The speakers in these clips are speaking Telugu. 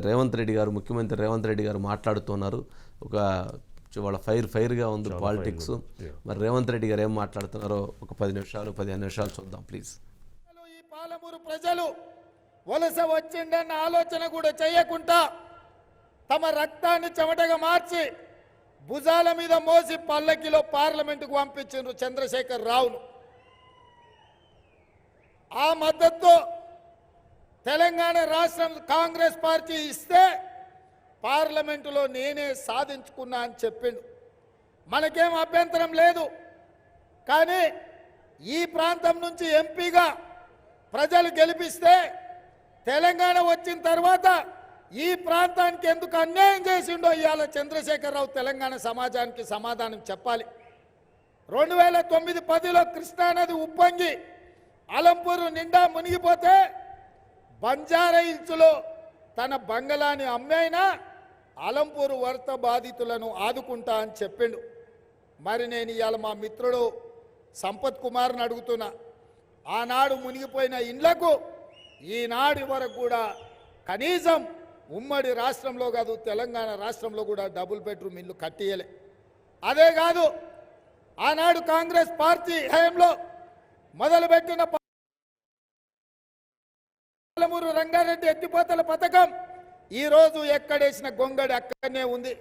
రేవంత్ రెడ్డి గారు ముఖ్యమంత్రి రేవంత్ రెడ్డి గారు మాట్లాడుతున్నారు. ఒక వాళ్ళ ఫైర్గా ఉంది పాలిటిక్స్. మరి రేవంత్ రెడ్డి గారు ఏం మాట్లాడుతున్నారో ఒక 15 నిమిషాలు చూద్దాం ప్లీజ్. ఈ పాలమూరు ప్రజలు వలస వచ్చిండన్న ఆలోచన కూడా చేయకుండా తమ రక్తాన్ని చెమటగా మార్చి భుజాల మీద మోసి పల్లకిలో పార్లమెంటుకు పంపించారు చంద్రశేఖర్ రావును. ఆ మద్దతు తెలంగాణ రాష్ట్రం కాంగ్రెస్ పార్టీ ఇస్తే పార్లమెంటులో నేనే సాధించుకున్నా అని చెప్పిండు. మనకేం అభ్యంతరం లేదు. కానీ ఈ ప్రాంతం నుంచి ఎంపీగా ప్రజలు గెలిపిస్తే తెలంగాణ వచ్చిన తర్వాత ఈ ప్రాంతానికి ఎందుకు అన్యాయం చేసిండో ఇవాళ చంద్రశేఖరరావు తెలంగాణ సమాజానికి సమాధానం చెప్పాలి. 2009-10లో కృష్ణానది ఉప్పొంగి అలంపూరు నిండా మునిగిపోతే బంజారా హిల్స్లో తన బంగళాని అమ్మైనా అలంపూరు వరద బాధితులను ఆదుకుంటా అని చెప్పిండు. మరి నేను ఇవాళ మా మిత్రుడు సంపత్ కుమార్ని అడుగుతున్నా, ఆనాడు మునిగిపోయిన ఇండ్లకు ఈనాడు వరకు కూడా కనీసం ఉమ్మడి రాష్ట్రంలో కాదు తెలంగాణ రాష్ట్రంలో కూడా డబుల్ బెడ్రూమ్ ఇల్లు కట్టియలే. అదే కాదు ఆనాడు కాంగ్రెస్ పార్టీ హయాంలో మొదలుపెట్టిన పాలమూరు రంగారెడ్డి ఎత్తిపోతల పథకం ఈరోజు ఎక్కడేసిన గొంగడి అక్కడనే ఉంది.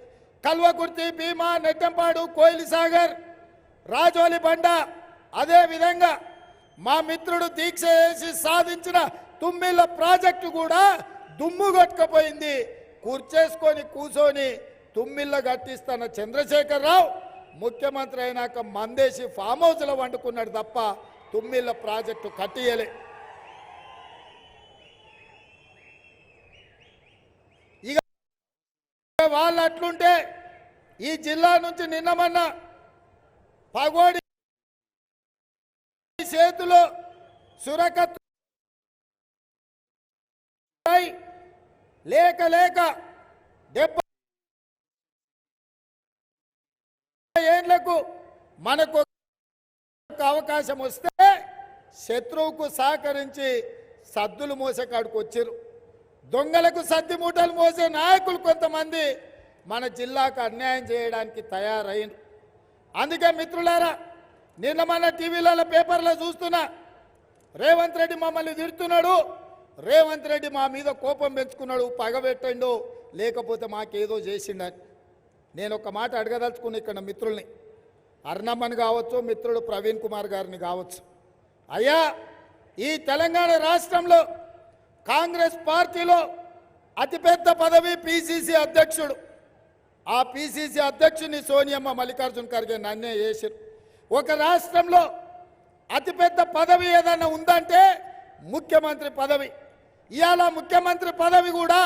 కల్వకుర్తి, భీమా, నెట్టంపాడు, కోయిలి సాగర్, రాజోలి బండ, అదే విధంగా మా మిత్రుడు దీక్ష చేసి సాధించిన తుమ్మిళ్ళ ప్రాజెక్టు కూడా దుమ్ము కొట్టుకపోయింది. కూర్చొని తుమ్మిళ్ళ కట్టిస్తున్న చంద్రశేఖరరావు ముఖ్యమంత్రి అయినాక మందేసి ఫామ్ హౌస్లో వండుకున్నాడు తప్ప తుమ్మిళ్ళ ప్రాజెక్టు కట్టియలే. ఇక వాళ్ళు అట్లుంటే ఈ జిల్లా నుంచి నిన్నమన్న పగోడి చేతిలో సురకత్ లేక 70 ఏళ్లకు మనకు అవకాశం వస్తే శత్రువుకు సహకరించి సద్దులు మోసే కాడికి వచ్చారు. దొంగలకు సద్ది మూటలు మోసే నాయకులు కొంతమంది మన జిల్లాకు అన్యాయం చేయడానికి తయారైంది. అందుకే మిత్రులారా, నిన్న మన టీవీలలో పేపర్లో చూస్తున్నా, రేవంత్ రెడ్డి మమ్మల్ని తిడుతున్నాడు, రేవంత్ రెడ్డి మా మీద కోపం పెంచుకున్నాడు, పగబెట్టండు, లేకపోతే మాకేదో చేసిండని. నేను ఒక మాట అడగదలుచుకున్న ఇక్కడ మిత్రుల్ని, అర్ణమ్మని కావచ్చు, మిత్రుడు ప్రవీణ్ కుమార్ గారిని కావచ్చు, అయ్యా ఈ తెలంగాణ రాష్ట్రంలో కాంగ్రెస్ పార్టీలో అతిపెద్ద పదవి పిసిసి అధ్యక్షుడు. ఆ పిసిసి అధ్యక్షుని సోనియమ్మ మల్లికార్జున ఖర్గే నన్నే చేశారు. ఒక రాష్ట్రంలో అతిపెద్ద పదవి ఏదైనా ఉందంటే ముఖ్యమంత్రి పదవి. ఇవాళ ముఖ్యమంత్రి పదవి కూడా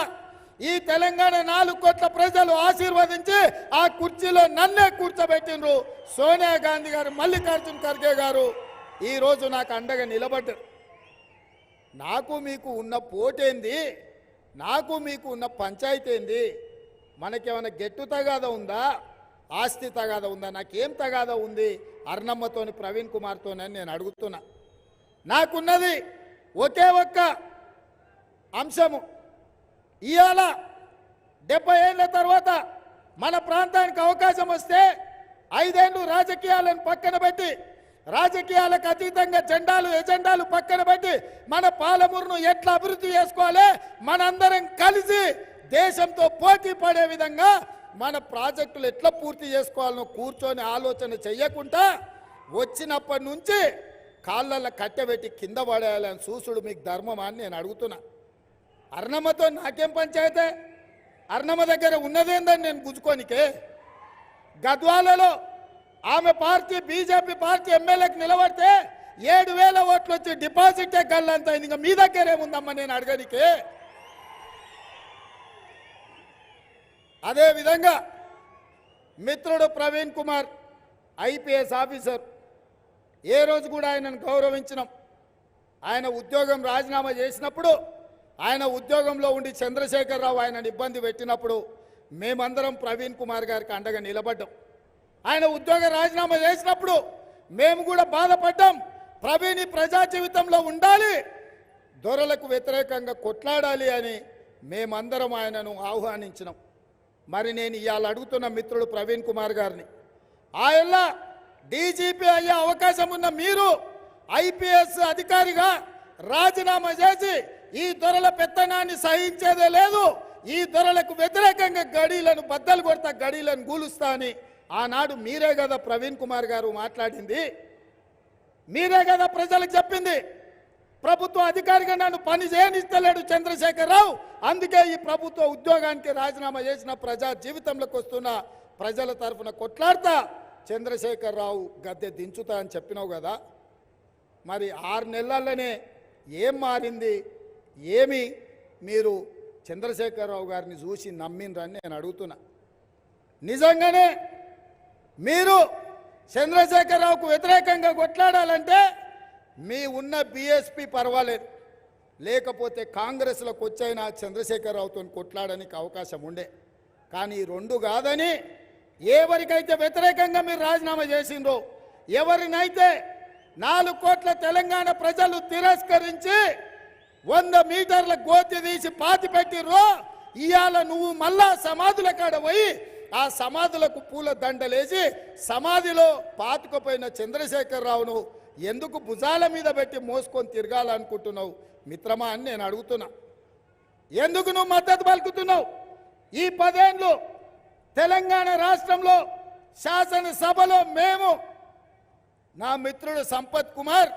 ఈ తెలంగాణ 4 కోట్ల ప్రజలు ఆశీర్వదించి ఆ కుర్చీలో నన్నే కూర్చోబెట్టిండ్రు. సోనియా గాంధీ గారు, మల్లికార్జున ఖర్గే గారు ఈరోజు నాకు అండగా నిలబడ్డారు. నాకు మీకు ఉన్న పోటేంది, నాకు మీకు ఉన్న పంచాయతీ ఏంది? మనకేమైనా గెట్టు తగాదా ఉందా, ఆస్తి తగాదా ఉందా? నాకేం తగాదా ఉంది అర్ణమ్మతోని, ప్రవీణ్ కుమార్తోనని నేను అడుగుతున్నా. నాకున్నది ఒకే ఒక్క అంశము, ఇవాళ 70 ఏళ్ళ తర్వాత మన ప్రాంతానికి అవకాశం వస్తే 5 ఏళ్ళు రాజకీయాలను పక్కన పెట్టి, రాజకీయాలకు అతీతంగా ఎజెండాలు పక్కన పెట్టి మన పాలమూరును ఎట్లా అభివృద్ధి చేసుకోవాలి, మనందరం కలిసి దేశంతో పోటీ పడే విధంగా మన ప్రాజెక్టులు ఎట్లా పూర్తి చేసుకోవాలనో కూర్చొని ఆలోచన చెయ్యకుండా వచ్చినప్పటి నుంచి కాళ్ళల్లో కట్టెబెట్టి కింద పడేయాలని చూసుడు మీకు ధర్మమా అని నేను అడుగుతున్నా. అర్ణమ్మతో నాకేం పంచాయతే? అర్ణమ్మ దగ్గర ఉన్నదేందని నేను గుంజుకోనికే. గద్వాలలో ఆమె పార్టీ బీజేపీ పార్టీ ఎమ్మెల్యేకి నిలబడితే 7,000 ఓట్లు వచ్చి డిపాజిటే గల్లంత అయింది. ఇంకా మీ దగ్గర ఏముందమ్మా నేను అడగనికే? అదేవిధంగా మిత్రుడు ప్రవీణ్ కుమార్ ఐపీఎస్ ఆఫీసర్, ఏ రోజు కూడా ఆయనను గౌరవించినాం. ఆయన ఉద్యోగం రాజీనామా చేసినప్పుడు, ఆయన ఉద్యోగంలో ఉండి చంద్రశేఖరరావు ఆయనను ఇబ్బంది పెట్టినప్పుడు మేమందరం ప్రవీణ్ కుమార్ గారికి అండగా నిలబడ్డాం. ఆయన ఉద్యోగ రాజీనామా చేసినప్పుడు మేము కూడా బాధపడ్డాం. ప్రవీణ్ ప్రజా జీవితంలో ఉండాలి, దొరలకు వ్యతిరేకంగా కొట్లాడాలి అని మేమందరం ఆయనను ఆహ్వానించినాం. మరి నేను ఇవాళ అడుగుతున్న మిత్రుడు ప్రవీణ్ కుమార్ గారిని, ఆయన డీజీపీ అయ్యే అవకాశం ఉన్న మీరు ఐపీఎస్ అధికారిగా రాజీనామా చేసి ఈ దొరల పెత్తనాన్ని సహించేదే లేదు, ఈ దొరలకు వ్యతిరేకంగా గడీలను బద్దలు కొడతా, గడీలను గూలుస్తా అని ఆనాడు మీరే కదా ప్రవీణ్ కుమార్ గారు మాట్లాడింది, మీరే కదా ప్రజలకు చెప్పింది. ప్రభుత్వ అధికారిగా నన్ను పని చేయనిస్తలేడు చంద్రశేఖరరావు, అందుకే ఈ ప్రభుత్వ ఉద్యోగానికి రాజీనామా చేసిన ప్రజా జీవితంలోకి వస్తున్న ప్రజల తరఫున కొట్లాడతా చంద్రశేఖరరావు గద్దె దించుతా అని చెప్పినావు కదా. మరి 6 నెలల్లోనే ఏం మారింది? ఏమి మీరు చంద్రశేఖరరావు గారిని చూసి నమ్మినరని నేను అడుగుతున్నా. నిజంగానే మీరు చంద్రశేఖరరావుకు వ్యతిరేకంగా కొట్లాడాలంటే మీ ఉన్న బీఎస్పీ పర్వాలేదు, లేకపోతే కాంగ్రెస్లోకి వచ్చైనా చంద్రశేఖరరావుతో కొట్లాడడానికి అవకాశం ఉండే. కానీ 2 కాదని ఎవరికైతే వ్యతిరేకంగా మీరు రాజీనామా చేసిండ్రో, ఎవరినైతే 4 కోట్ల తెలంగాణ ప్రజలు తిరస్కరించి 100 మీటర్ల గోతి తీసి పాతి పెట్టిర్రో, ఇవాళ నువ్వు మళ్ళా సమాధుల కాడ పోయి ఆ సమాధులకు పూల దండలేసి సమాధిలో పాతుకుపోయిన చంద్రశేఖరరావును ఎందుకు భుజాల మీద పెట్టి మోసుకొని తిరగాలనుకుంటున్నావు మిత్రమా అని నేను అడుగుతున్నా. ఎందుకు నువ్వు మద్దతు పలుకుతున్నావు? ఈ 10 ఏళ్ళు తెలంగాణ రాష్ట్రంలో శాసనసభలో మేము, నా మిత్రుడు సంపత్ కుమార్,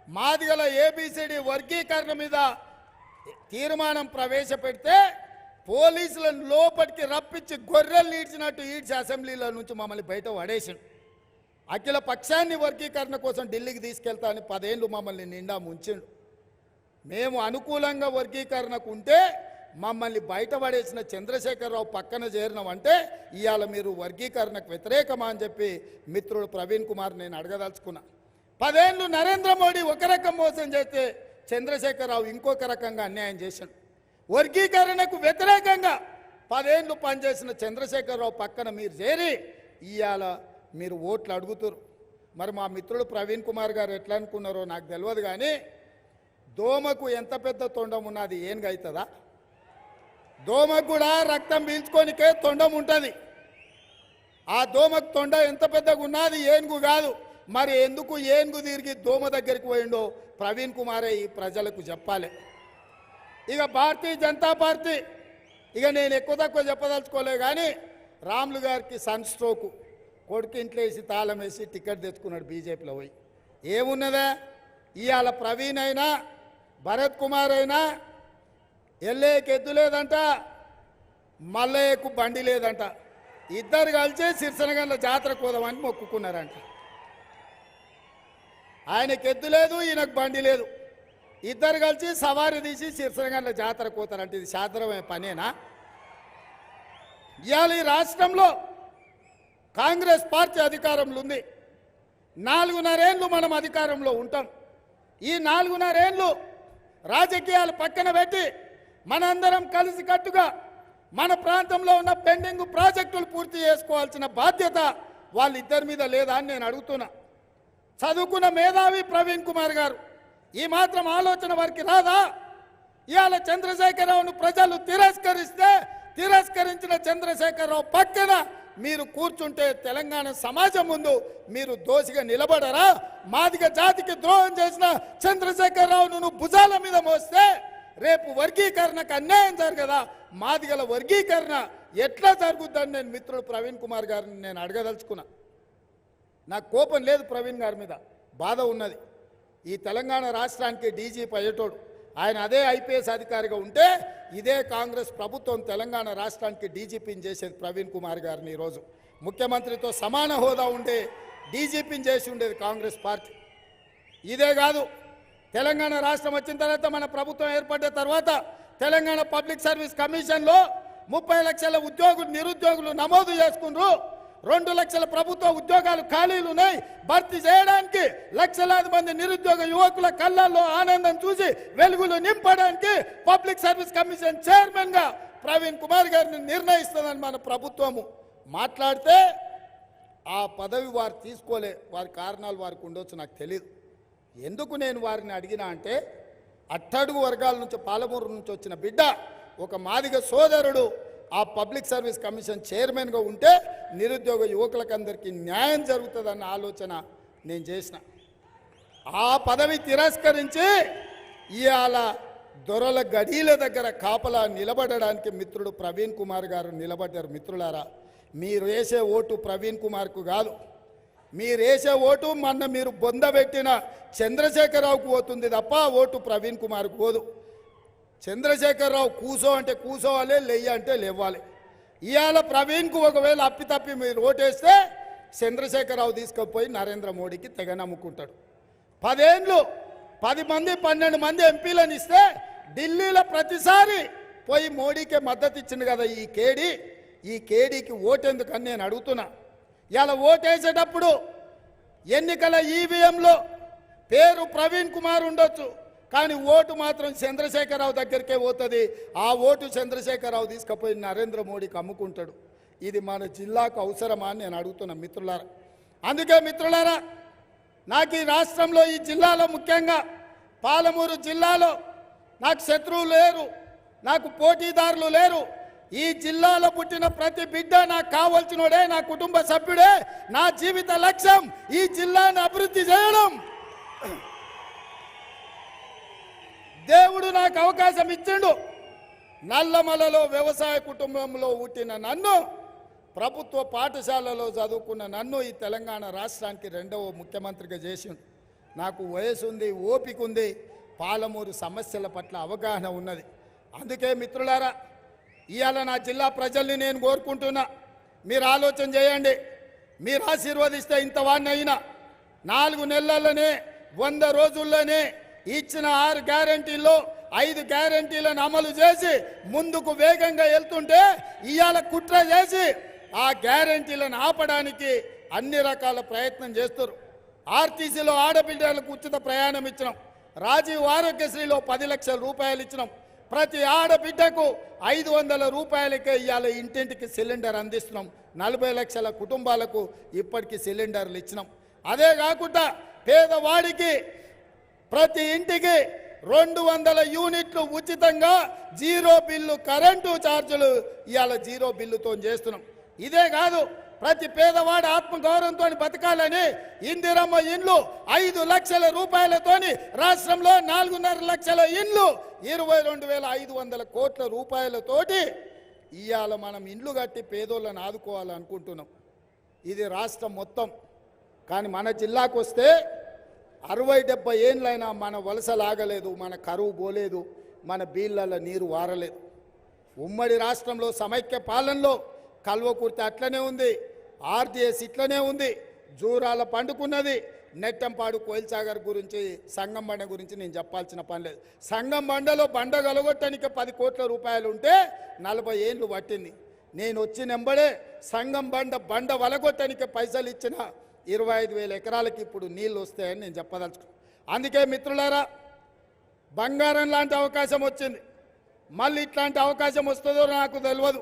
మాదిగల ఏబిసిడి వర్గీకరణ మీద తీర్మానం ప్రవేశపెడితే పోలీసులను లోపలికి రప్పించి గొర్రెలు ఈడ్చినట్టు ఈడ్చి అసెంబ్లీలో నుంచి మమ్మల్ని బయట పడేసిండు. అఖిల పక్షాన్ని వర్గీకరణ కోసం ఢిల్లీకి తీసుకెళ్తా అని 10 ఏళ్ళు మమ్మల్ని నిండా ముంచిండు. మేము అనుకూలంగా వర్గీకరణకు ఉంటే మమ్మల్ని బయట పడేసిన చంద్రశేఖరరావు పక్కన చేరినామంటే ఇవాళ మీరు వర్గీకరణకు వ్యతిరేకమా అని చెప్పి మిత్రుడు ప్రవీణ్ కుమార్ నేను అడగదలుచుకున్నా. 10 ఏళ్ళు నరేంద్ర మోడీ ఒక రకం మోసం చేస్తే చంద్రశేఖరరావు ఇంకొక రకంగా అన్యాయం చేశాడు. వర్గీకరణకు వ్యతిరేకంగా 10 ఏళ్ళు పనిచేసిన చంద్రశేఖరరావు పక్కన మీరు చేరి ఇవాళ మీరు ఓట్లు అడుగుతారు. మరి మా మిత్రుడు ప్రవీణ్ కుమార్ గారు ఎట్లా అనుకున్నారో నాకు తెలియదు, కానీ దోమకు ఎంత పెద్ద తొండం ఉన్నది ఏనుగు అవుతుందా? దోమకు కూడా రక్తం పీల్చుకోనికే తొండం ఉంటుంది. ఆ దోమకు తొండ ఎంత పెద్దగా ఉన్నది ఏనుగు కాదు. మరి ఎందుకు ఏనుగు తిరిగి దోమ దగ్గరికి పోయిండో ప్రవీణ్ కుమారే ఈ ప్రజలకు చెప్పాలి. ఇక భారతీయ జనతా పార్టీ, ఇక నేను ఎక్కువ తక్కువ చెప్పదలుచుకోలే, కానీ రాములు గారికి సన్ స్ట్రోకు, కొడుకు ఇంట్లో వేసి తాళం వేసి టికెట్ తెచ్చుకున్నాడు బీజేపీలో పోయి. ఏమున్నదా? ఇవాళ ప్రవీణ్ అయినా భరత్ కుమార్ అయినా ఎల్లేకి ఎద్దు లేదంట, మల్లయ్యకు బండి లేదంట, ఇద్దరు కలిసి సిరిసనగండ్ల జాతరకు పోదామని మొక్కుకున్నారంట. ఆయనకు ఎద్దు లేదు, ఈయనకు బండి లేదు, ఇద్దరు కలిసి సవారి తీసి సిరిసనగండ్ల జాతరకు పోతారంట. ఇది శాస్త్రమైన పనేనా? ఇవాళ ఈ రాష్ట్రంలో కాంగ్రెస్ పార్టీ అధికారంలో ఉంది. 4.5 ఏళ్ళు మనం అధికారంలో ఉంటాం. ఈ 4.5 ఏళ్ళు రాజకీయాలు పక్కన పెట్టి మనందరం కలిసికట్టుగా మన ప్రాంతంలో ఉన్న పెండింగ్ ప్రాజెక్టులు పూర్తి చేసుకోవాల్సిన బాధ్యత వాళ్ళిద్దరి మీద లేదా అని నేను అడుగుతున్నా. చదువుకున్న మేధావి ప్రవీణ్ కుమార్ గారు, ఈ మాత్రం ఆలోచన వారికి రాదా? ఇవాళ చంద్రశేఖరరావును ప్రజలు తిరస్కరిస్తే తిరస్కరించిన చంద్రశేఖరరావు పక్కన మీరు కూర్చుంటే తెలంగాణ సమాజం ముందు మీరు దోషిగా నిలబడరా? మాదిగ జాతికి ద్రోహం చేసిన చంద్రశేఖరరావును నువ్వు భుజాల మీద మోస్తే రేపు వర్గీకరణకు అన్యాయం జరగదా? మాదిగల వర్గీకరణ ఎట్లా జరుగుద్దని నేను మిత్రుడు ప్రవీణ్ కుమార్ గారిని నేను అడగదలుచుకున్నా. నాకు కోపం లేదు ప్రవీణ్ గారి మీద, బాధ ఉన్నది. ఈ తెలంగాణ రాష్ట్రానికి డీజీపీ అయ్యేటోడు, ఆయన అదే ఐపీఎస్ అధికారిగా ఉంటే ఇదే కాంగ్రెస్ ప్రభుత్వం తెలంగాణ రాష్ట్రానికి డీజీపీని చేసేది ప్రవీణ్ కుమార్ గారిని. ఈరోజు ముఖ్యమంత్రితో సమాన హోదా ఉండే డీజీపీని చేసి ఉండేది కాంగ్రెస్ పార్టీ. ఇదే కాదు, తెలంగాణ రాష్ట్రం వచ్చిన తర్వాత మన ప్రభుత్వం ఏర్పడ్డ తర్వాత తెలంగాణ పబ్లిక్ సర్వీస్ కమిషన్లో 30 లక్షల నిరుద్యోగులు నమోదు చేసుకున్నారు. 2 లక్షల ప్రభుత్వ ఉద్యోగాలు ఖాళీలు ఉన్నాయి. భర్తీ చేయడానికి లక్షలాది మంది నిరుద్యోగ యువకుల కళ్ళల్లో ఆనందం చూసి వెలుగులు నింపడానికి పబ్లిక్ సర్వీస్ కమిషన్ చైర్మన్గా ప్రవీణ్ కుమార్ గారిని నిర్ణయిస్తుందని మన ప్రభుత్వము మాట్లాడితే ఆ పదవి వారు తీసుకోలే. వారి కారణాలు వారికి ఉండొచ్చు, నాకు తెలియదు. ఎందుకు నేను వారిని అడిగినా అంటే, అట్టడుగు వర్గాల నుంచి పాలమూరు నుంచి వచ్చిన బిడ్డ ఒక మాదిగ సోదరుడు ఆ పబ్లిక్ సర్వీస్ కమిషన్ చైర్మన్గా ఉంటే నిరుద్యోగ యువకులకందరికీ న్యాయం జరుగుతుందన్న ఆలోచన నేను చేసిన. ఆ పదవి తిరస్కరించి ఇవాళ దొరల గడీల దగ్గర కాపలా నిలబడడానికి మిత్రుడు ప్రవీణ్ కుమార్ గారు నిలబడ్డారు. మిత్రులారా, మీరు వేసే ఓటు ప్రవీణ్ కుమార్కు కాదు, మీరు వేసే ఓటు మొన్న మీరు బొందబెట్టిన చంద్రశేఖరరావుకు పోతుంది తప్ప ఓటు ప్రవీణ్ కుమార్కు పోదు. చంద్రశేఖరరావు కూసో అంటే కూసోవాలి, లెయ్య అంటే లేవాలి. ఇవాళ ప్రవీణ్కు ఒకవేళ అప్పితప్పి మీరు ఓటేస్తే చంద్రశేఖరరావు తీసుకుపోయి నరేంద్ర మోడీకి తెగ నమ్ముకుంటాడు. 10 ఏళ్ళు 10 మంది 12 మంది ఎంపీలను ఇస్తే ఢిల్లీలో ప్రతిసారి పోయి మోడీకే మద్దతు ఇచ్చింది కదా ఈ కేడీకి ఓటెందుకని నేను అడుగుతున్నా. ఇలా ఓటేసేటప్పుడు ఎన్నికల ఈవీఎంలో పేరు ప్రవీణ్ కుమార్ ఉండొచ్చు, కానీ ఓటు మాత్రం చంద్రశేఖరరావు దగ్గరికే పోతుంది. ఆ ఓటు చంద్రశేఖరరావు తీసుకుపోయి నరేంద్ర మోడీకి అమ్ముకుంటాడు. ఇది మన జిల్లాకు అవసరమా అని నేను అడుగుతున్నా మిత్రులారా. అందుకే మిత్రులారా, నాకు ఈ రాష్ట్రంలో ఈ జిల్లాలో ముఖ్యంగా పాలమూరు జిల్లాలో నాకు శత్రువులు లేరు, నాకు పోటీదారులు లేరు. ఈ జిల్లాలో పుట్టిన ప్రతి బిడ్డ నాకు కావాల్సినోడే, నా కుటుంబ సభ్యుడే. నా జీవిత లక్ష్యం ఈ జిల్లాను అభివృద్ధి చేయడం. దేవుడు నాకు అవకాశం ఇచ్చిండు. నల్లమలలో వ్యవసాయ కుటుంబంలో పుట్టిన నన్ను, ప్రభుత్వ పాఠశాలలో చదువుకున్న నన్ను ఈ తెలంగాణ రాష్ట్రానికి 2వ ముఖ్యమంత్రిగా చేసిండు. నాకు వయసు ఉంది, ఓపిక ఉంది, పాలమూరు సమస్యల పట్ల అవగాహన ఉన్నది. అందుకే మిత్రులారా, ఇవాళ నా జిల్లా ప్రజల్ని నేను కోరుకుంటున్నా, మీరు ఆలోచన చేయండి. మీరు ఆశీర్వదిస్తే ఇంతవాడిని అయినా 4 నెలల్లోనే 100 రోజుల్లోనే ఇచ్చిన 6 గ్యారంటీల్లో 5 గ్యారంటీలను అమలు చేసి ముందుకు వేగంగా వెళ్తుంటే ఇవాళ కుట్ర చేసి ఆ గ్యారంటీలను ఆపడానికి అన్ని రకాల ప్రయత్నం చేస్తారు. ఆర్టీసీలో ఆడబిడ్డలకు ఉచిత ప్రయాణం ఇచ్చినాం. రాజీవ్ ఆరోగ్యశ్రీలో 10 లక్షల రూపాయలు ఇచ్చినాం. ప్రతి ఆడబిడ్డకు 500 రూపాయలకే ఇవాళ ఇంటింటికి సిలిండర్ అందిస్తున్నాం. 40 లక్షల కుటుంబాలకు ఇప్పటికీ సిలిండర్లు ఇచ్చినాం. అదే కాకుండా పేదవాడికి ప్రతి ఇంటికి 200 యూనిట్లు ఉచితంగా జీరో బిల్లు కరెంటు ఛార్జీలు ఇవాళ జీరో బిల్లుతో చేస్తున్నాం. ఇదే కాదు, ప్రతి పేదవాడు ఆత్మగౌరవంతో బతకాలని ఇందిరమ్మ ఇండ్లు 5 లక్షల రూపాయలతోని రాష్ట్రంలో 4.5 లక్షల ఇండ్లు 22,500 కోట్ల రూపాయలతోటి ఇవాళ మనం ఇండ్లు కట్టి పేదోళ్ళని ఆదుకోవాలనుకుంటున్నాం. ఇది రాష్ట్రం మొత్తం. కానీ మన జిల్లాకు వస్తే 60-70 ఏళ్ళైనా మన వలస లాగలేదు, మన కరువు పోలేదు, మన బీళ్ళల్లో నీరు వారలేదు. ఉమ్మడి రాష్ట్రంలో సమైక్య పాలనలో కల్వకుర్తి అట్లనే ఉంది, ఆర్డీఎస్ ఇట్లనే ఉంది, జూరాల పండుకున్నది. నెట్టంపాడు కోయిల్సాగర్ గురించి, సంగం బండ గురించి నేను చెప్పాల్సిన పని లేదు. సంగం బండలో బండ గలగొట్టడానికి 10 కోట్ల రూపాయలు ఉంటే 40 ఏళ్ళు పట్టింది. నేను వచ్చినెంబడే సంగం బండ వలగొట్టడానికి పైసలు ఇచ్చిన 25,000 ఎకరాలకి ఇప్పుడు నీళ్ళు వస్తాయని నేను చెప్పదలుచుకున్నాను. అందుకే మిత్రులారా, బంగారం లాంటి అవకాశం వచ్చింది. మళ్ళీ ఇట్లాంటి అవకాశం వస్తుందో నాకు తెలియదు.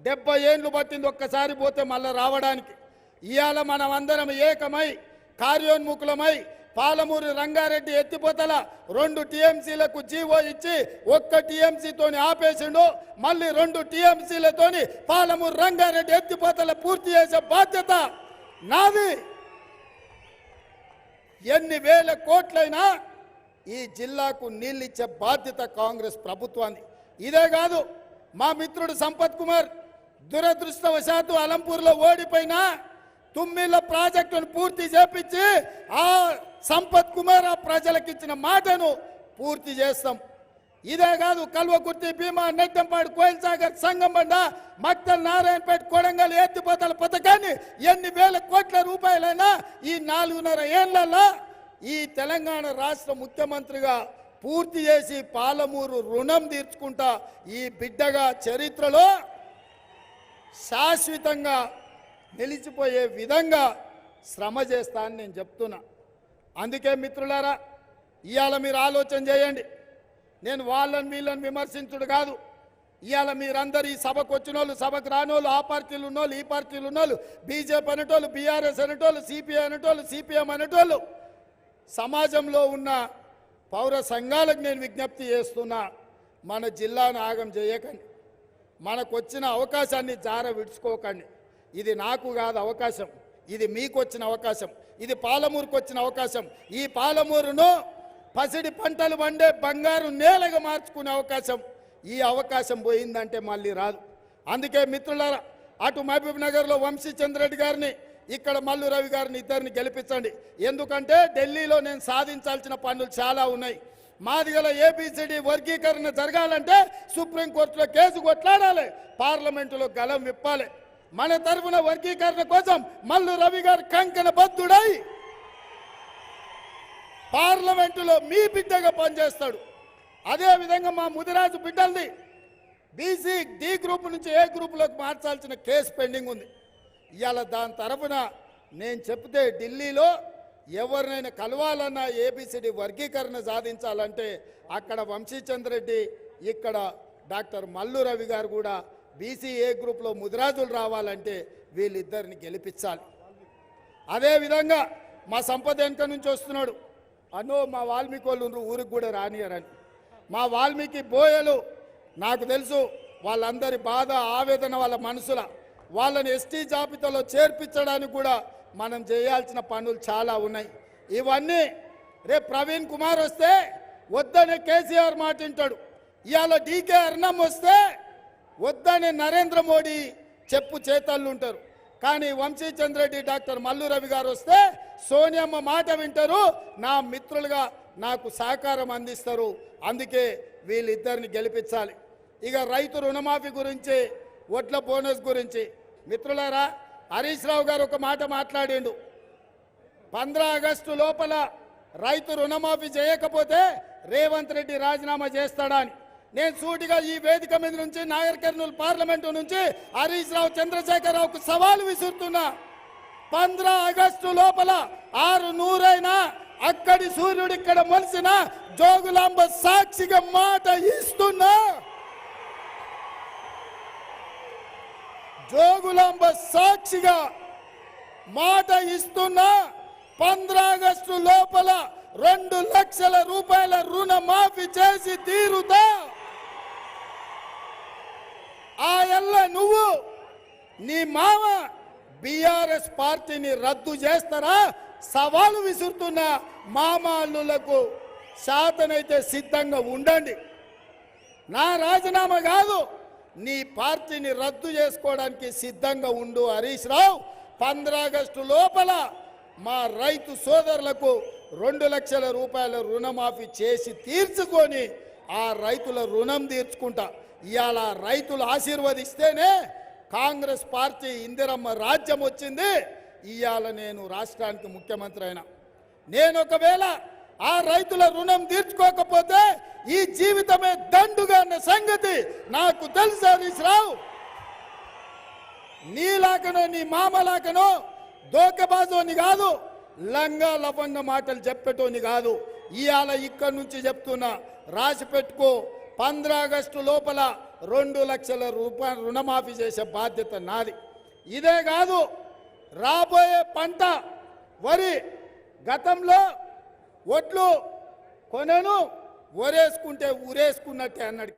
70 ఏళ్ళు పట్టింది ఒక్కసారి పోతే మళ్ళీ రావడానికి. ఇవాళ మనం అందరం ఏకమై కార్యోన్ముఖులమై పాలమూరు రంగారెడ్డి ఎత్తిపోతల 2 టీఎంసీలకు జీవో ఇచ్చి 1 టీఎంసీతోని ఆపేసిండు. మళ్ళీ 2 టీఎంసీలతోని పాలమూరు రంగారెడ్డి ఎత్తిపోతల పూర్తి చేసే బాధ్యత నాది. ఎన్ని వేల కోట్లైనా ఈ జిల్లాకు నీళ్ళిచ్చే బాధ్యత కాంగ్రెస్ ప్రభుత్వాన్ని. ఇదే కాదు, మా మిత్రుడు సంపత్ కుమార్ దురదృష్టవశాత్తు అలంపూర్లో ఓడిపోయినా తుమ్మిళ్ళ ప్రాజెక్టును పూర్తి చేపించి ఆ సంపత్ కుమార్ ఆ ప్రజలకు ఇచ్చిన మాటను పూర్తి చేస్తాం. ఇదే కాదు, కల్వకుర్తి, భీమా, నెట్టంపాడు, కోయిల్సాగర్, సంగంబండ, మక్తల్, నారాయణపేట, కొడంగల్ ఎత్తిపోతల పథకాన్ని ఎన్ని వేల కోట్ల రూపాయలైనా ఈ 4.5 ఏళ్లలో ఈ తెలంగాణ రాష్ట్ర ముఖ్యమంత్రిగా పూర్తి చేసి పాలమూరు రుణం తీర్చుకుంటా ఈ బిడ్డగా చరిత్రలో శాశ్వతంగా నిలిచిపోయే విధంగా శ్రమ చేస్తా అని నేను చెప్తున్నా. అందుకే మిత్రులారా, ఇవాళ మీరు ఆలోచన చేయండి. నేను వాళ్ళని వీళ్ళని విమర్శించుడు కాదు. ఇవాళ మీరందరూ ఈ సభకు వచ్చిన వాళ్ళు, సభకు రానోళ్ళు, ఆ పార్టీలు ఉన్నోళ్ళు, ఈ పార్టీలు ఉన్నోళ్ళు, బీజేపీ అనేటోళ్ళు, బీఆర్ఎస్ అనేటోళ్ళు, సిపిఐ అనేటోళ్ళు, సిపిఎం అనేటోళ్ళు, సమాజంలో ఉన్న పౌర సంఘాలకు నేను విజ్ఞప్తి చేస్తున్నా. మన జిల్లాను ఆగం చేయకండి, మనకు వచ్చిన అవకాశాన్ని జార విడుచుకోకండి. ఇది నాకు కాదు అవకాశం, ఇది మీకు వచ్చిన అవకాశం, ఇది పాలమూరుకు వచ్చిన అవకాశం. ఈ పాలమూరును పసిడి పంటలు పండే బంగారు నేలగా మార్చుకునే అవకాశం. ఈ అవకాశం పోయిందంటే మళ్ళీ రాదు. అందుకే మిత్రులారా, అటు మహబూబ్ నగర్లో వంశీ చంద్రెడ్డి గారిని, ఇక్కడ మల్లు రవి గారిని ఇద్దరిని గెలిపించండి. ఎందుకంటే ఢిల్లీలో నేను సాధించాల్సిన పనులు చాలా ఉన్నాయి. మాదిగల ఏబిసిడి వర్గీకరణ జరగాలంటే సుప్రీంకోర్టులో కేసు కొట్లాడాలి, పార్లమెంటులో గలం విప్పాలి. మన తరఫున వర్గీకరణ కోసం మల్లు రవి గారు కంకణ బద్దుడై పార్లమెంటులో మీ బిడ్డగా పనిచేస్తాడు. అదేవిధంగా మా ముదిరాజు బిడ్డల్ని బీసీ డి గ్రూప్ నుంచి ఏ గ్రూపులోకి మార్చాల్సిన కేసు పెండింగ్ ఉంది. ఇవాళ దాని తరఫున నేను చెప్తే ఢిల్లీలో ఎవరినైనా కలవాలన్నా ఏబిసిడి వర్గీకరణ సాధించాలంటే అక్కడ వంశీచంద్రెడ్డి, ఇక్కడ డాక్టర్ మల్లు రవి గారు కూడా బీసీ ఏ గ్రూప్లో ముదిరాజులు రావాలంటే వీళ్ళిద్దరిని గెలిపించాలి. అదేవిధంగా మా సంపద వెనుక నుంచి వస్తున్నాడు, అనో మా వాల్మీకి వాళ్ళు ఊరికి కూడా రానియరని. మా వాల్మీకి బోయలు నాకు తెలుసు, వాళ్ళందరి బాధ ఆవేదన వాళ్ళ మనసుల, వాళ్ళని ఎస్టీ జాబితాలో చేర్పించడానికి కూడా మనం చేయాల్సిన పనులు చాలా ఉన్నాయి. ఇవన్నీ రేపు ప్రవీణ్ కుమార్ వస్తే వద్దనే కేసీఆర్ మాట వింటాడు. ఇవాళ డీకే అర్ణం వస్తే వద్దనే నరేంద్ర మోడీ చెప్పు చేతళ్ళు ఉంటారు. కానీ వంశీచంద్రెడ్డి, డాక్టర్ మల్లు రవి గారు వస్తే సోనియమ్మ మాట వింటారు, నా మిత్రులుగా నాకు సహకారం అందిస్తారు. అందుకే వీళ్ళిద్దరిని గెలిపించాలి. ఇక రైతు రుణమాఫీ గురించి, వడ్ల బోనస్ గురించి మిత్రులారా, హరీష్ రావు గారు ఒక మాట మాట్లాడిండు. 15 ఆగస్టు లోపల రైతు రుణమాఫీ చేయకపోతే రేవంత్ రెడ్డి రాజీనామా చేస్తాడని. నేను సూటిగా ఈ వేదిక మీద నుంచి నాగర్ కర్నూలు పార్లమెంటు నుంచి హరీష్ రావు, చంద్రశేఖరరావుకు సవాలు విసురుతున్నా. 15 ఆగస్టు లోపల 600 అయినా అక్కడి సూర్యుడు ఇక్కడ మలిసిన జోగులాంబ సాక్షిగా మాట ఇస్తున్నా. జోగులాంబ సాక్షిగా మాట ఇస్తున్నా. 15 ఆగస్టు లోపల 2 లక్షల రూపాయల రుణమాఫీ చేసి తీరుతా. ఆ ఎల్ల నువ్వు నీ మామ బీఆర్ఎస్ పార్టీని రద్దు చేస్తారా? సవాలు విసురుతున్న మామాళ్ళులకు శాతనైతే సిద్ధంగా ఉండండి. నా రాజీనామా కాదు, నీ పార్టీని రద్దు చేసుకోవడానికి సిద్ధంగా ఉండు హరీష్ రావు. 15 ఆగస్టు లోపల మా రైతు సోదరులకు 2 లక్షల రూపాయల రుణమాఫీ చేసి తీర్చుకొని ఆ రైతుల రుణం తీర్చుకుంటా. ఇవాళ రైతులు ఆశీర్వదిస్తేనే కాంగ్రెస్ పార్టీ ఇందిరమ్మ రాజ్యం వచ్చింది. ఇవాళ నేను రాష్ట్రానికి ముఖ్యమంత్రి అయినా. నేను ఒకవేళ ఆ రైతుల రుణం తీర్చుకోకపోతే ఈ జీవితమే దండుగా అన్న సంగతి నాకు తెలుసు హరీష్ రావు. నీలాకనో నీ మామలాకనో దోకబాజోని కాదు, లంగా లవంగ మాటలు చెప్పేటోని కాదు. ఇవాళ ఇక్కడి నుంచి చెప్తున్నా, రాసి పెట్టుకో. 15 ఆగస్టు లోపల 2 లక్షల రూపాయల రుణమాఫీ చేసే బాధ్యత నాది. ఇదే కాదు, రాబోయే పంట వరి, గతంలో ఒడ్లు కొనను ఒరేసుకుంటే ఊరేసుకున్నట్టే అన్నాడు.